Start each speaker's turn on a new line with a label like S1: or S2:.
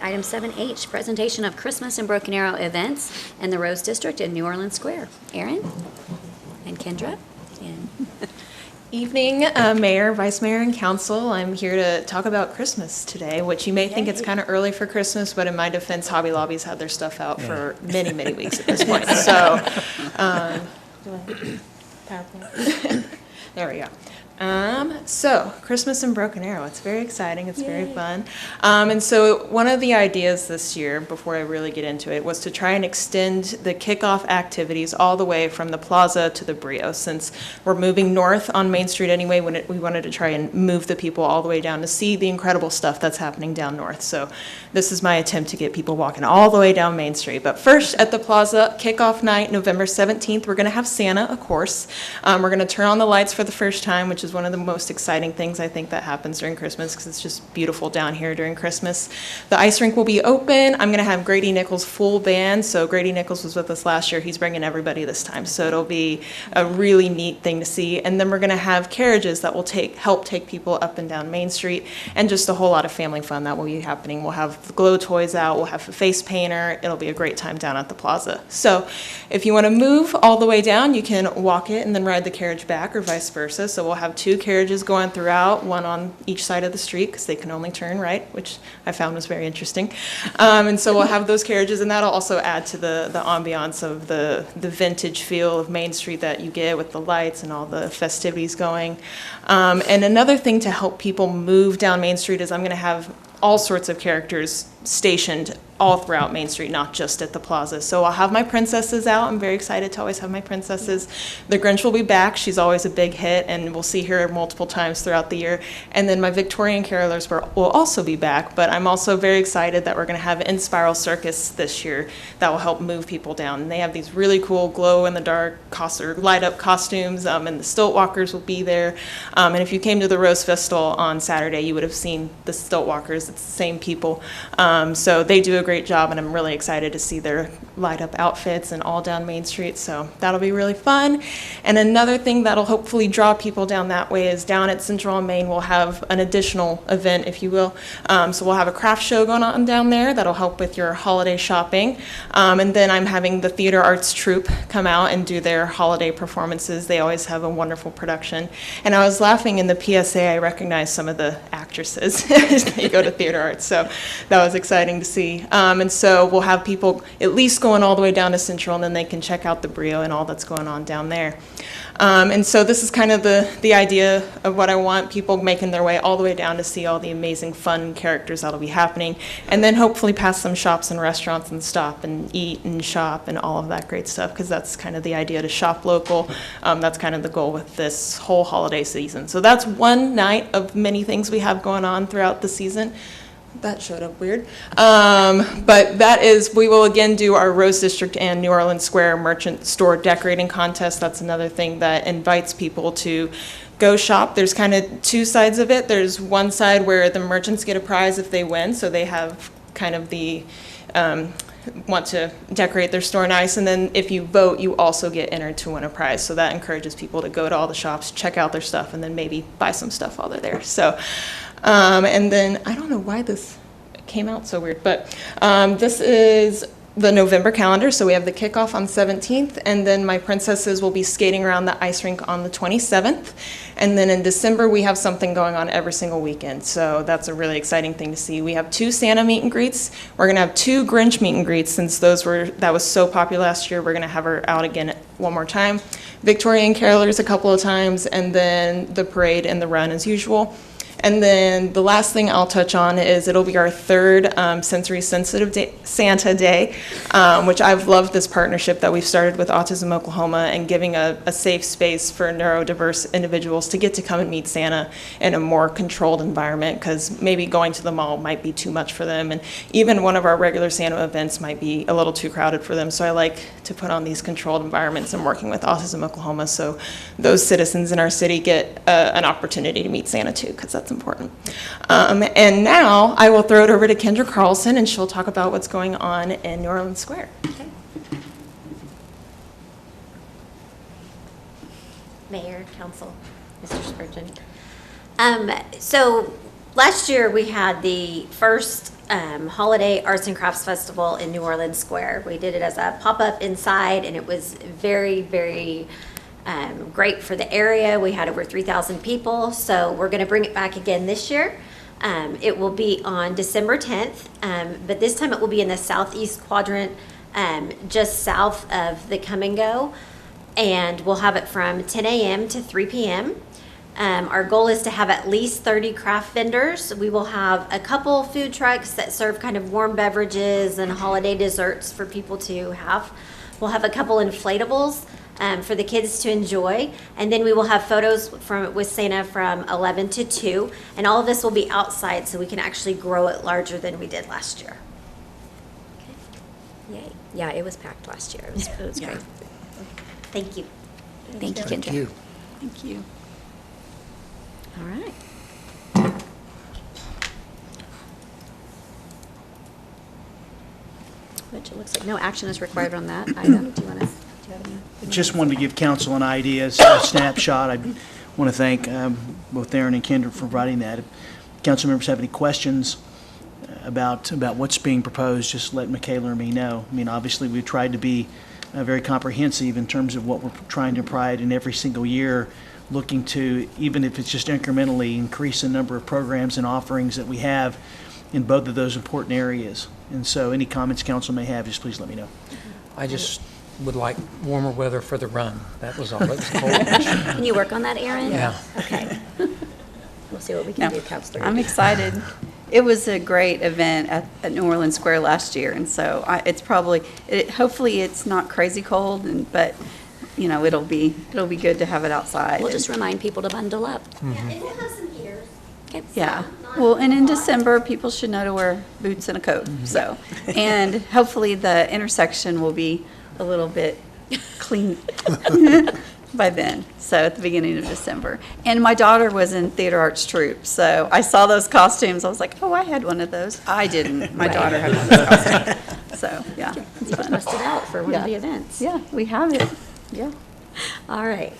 S1: Item 7H, presentation of Christmas in Broken Arrow events in the Rose District in New Orleans Square. Erin and Kendra. And
S2: Evening, Mayor, Vice Mayor, and Council. I'm here to talk about Christmas today, which you may think it's kind of early for Christmas, but in my defense, Hobby Lobby's had their stuff out for many, many weeks at this point. So, PowerPoint. There we go. So Christmas in Broken Arrow, it's very exciting, it's very fun. And so one of the ideas this year, before I really get into it, was to try and extend the kickoff activities all the way from the plaza to the Brio. Since we're moving north on Main Street anyway, we wanted to try and move the people all the way down to see the incredible stuff that's happening down north. So this is my attempt to get people walking all the way down Main Street. But first, at the plaza, kickoff night, November 17th, we're going to have Santa, of course. We're going to turn on the lights for the first time, which is one of the most exciting things I think that happens during Christmas, because it's just beautiful down here during Christmas. The ice rink will be open. I'm going to have Grady Nichols full band. So Grady Nichols was with us last year. He's bringing everybody this time. So it'll be a really neat thing to see. And then we're going to have carriages that will help take people up and down Main Street, and just a whole lot of family fun that will be happening. We'll have the glow toys out. We'll have a face painter. It'll be a great time down at the plaza. So if you want to move all the way down, you can walk it and then ride the carriage back, or vice versa. So we'll have two carriages going throughout, one on each side of the street, because they can only turn right, which I found was very interesting. And so we'll have those carriages, and that'll also add to the ambiance of the vintage feel of Main Street that you get with the lights and all the festivities going. And another thing to help people move down Main Street is I'm going to have all sorts of characters stationed all throughout Main Street, not just at the plaza. So I'll have my princesses out. I'm very excited to always have my princesses. The Grinch will be back. She's always a big hit, and we'll see her multiple times throughout the year. And then my Victorian carolers will also be back, but I'm also very excited that we're going to have In-Spiral Circus this year that will help move people down. And they have these really cool glow-in-the-dark or light-up costumes, and the stilt walkers will be there. And if you came to the Rose Festival on Saturday, you would have seen the stilt walkers. It's the same people. So they do a great job, and I'm really excited to see their light up outfits and all down Main Street. So that'll be really fun. And another thing that'll hopefully draw people down that way is down at Central and Main, we'll have an additional event, if you will. So we'll have a craft show going on down there that'll help with your holiday shopping. And then I'm having the Theater Arts Troupe come out and do their holiday performances. They always have a wonderful production. And I was laughing in the PSA, I recognized some of the actresses as they go to Theater Arts. So that was exciting to see. And so we'll have people at least going all the way down to Central, and then they can check out the Brio and all that's going on down there. And so this is kind of the idea of what I want, people making their way all the way down to see all the amazing fun characters that'll be happening, and then hopefully past some shops and restaurants and stop and eat and shop and all of that great stuff, because that's kind of the idea, to shop local. That's kind of the goal with this whole holiday season. So that's one night of many things we have going on throughout the season. That showed up weird. But that is, we will again do our Rose District and New Orleans Square merchant store decorating contest. That's another thing that invites people to go shop. There's kind of two sides of it. There's one side where the merchants get a prize if they win, so they have kind of the want to decorate their store nice, and then if you vote, you also get entered to win a prize. So that encourages people to go to all the shops, check out their stuff, and then maybe buy some stuff while they're there. So, and then I don't know why this came out so weird, but this is the November calendar. So we have the kickoff on 17th, and then my princesses will be skating around the ice rink on the 27th. And then in December, we have something going on every single weekend. So that's a really exciting thing to see. We have 2 Santa meet and greets. We're going to have 2 Grinch meet and greets, since that was so popular last year. We're going to have her out again one more time. Victorian carolers a couple of times, and then the parade and the run as usual. And then the last thing I'll touch on is it'll be our 3rd Sensory Sensitive Santa Day, which I've loved this partnership that we've started with Autism Oklahoma, and giving a safe space for neurodiverse individuals to get to come and meet Santa in a more controlled environment, because maybe going to the mall might be too much for them, and even one of our regular Santa events might be a little too crowded for them. So I like to put on these controlled environments, and working with Autism Oklahoma, so those citizens in our city get an opportunity to meet Santa too, because that's important. And now I will throw it over to Kendra Carlson, and she'll talk about what's going on in New Orleans Square.
S1: okay. Mayor, Council, Mr. Spurgeon. So last year we had the first
S3: Holiday Arts and Crafts Festival in New Orleans Square. We did it as a pop-up inside, and it was very, very great for the area. We had over 3,000 people, so we're going to bring it back again this year. It will be on December 10th, but this time it will be in the southeast quadrant, just south of the Come and Go, and we'll have it from 10 a.m. to 3 p.m. Our goal is to have at least 30 craft vendors. We will have a couple food trucks that serve kind of warm beverages and holiday desserts for people to have. We'll have a couple inflatables for the kids to enjoy. And then we will have photos with Santa from 11 to 2. And all of this will be outside so we can actually grow it larger than we did last year.
S1: Yay. Yeah, it was packed last year. It was great.
S3: Thank you.
S1: Thank you, Kendra.
S4: Thank you.
S1: Thank you. All right. Which it looks like no action is required on that item. Do you want to?
S5: Just wanted to give council an idea, a snapshot. I want to thank both Aaron and Kendra for providing that. If council members have any questions about what's being proposed, just let Michaela or me know. I mean, obviously, we've tried to be very comprehensive in terms of what we're trying to provide in every single year, looking to, even if it's just incrementally, increase the number of programs and offerings that we have in both of those important areas. And so any comments council may have, just please let me know.
S4: I just would like warmer weather for the run. That was all. It was cold.
S1: Can you work on that, Erin?
S4: Yeah.
S1: Okay. We'll see what we can
S6: No,
S1: do, Counselor.
S6: I'm excited. It was a great event at New Orleans Square last year, and so it's probably, hopefully it's not crazy cold, but, you know, it'll be good to have it outside.
S1: We'll just remind people to bundle up.
S3: And we'll have some heaters.
S1: Okay.
S6: Yeah, well, and in December, people should know to wear boots and a coat, so. And hopefully the intersection will be a little bit clean by then, so at the beginning of December. And my daughter was in theater arts troupe, so I saw those costumes, I was like, oh, I had one of those. I didn't, my daughter had one of those costumes, so, yeah. It's
S1: You
S6: fun.
S1: bust it out for one of the
S6: Yeah.
S1: events.
S6: Yeah, we have it, yeah.
S1: All right.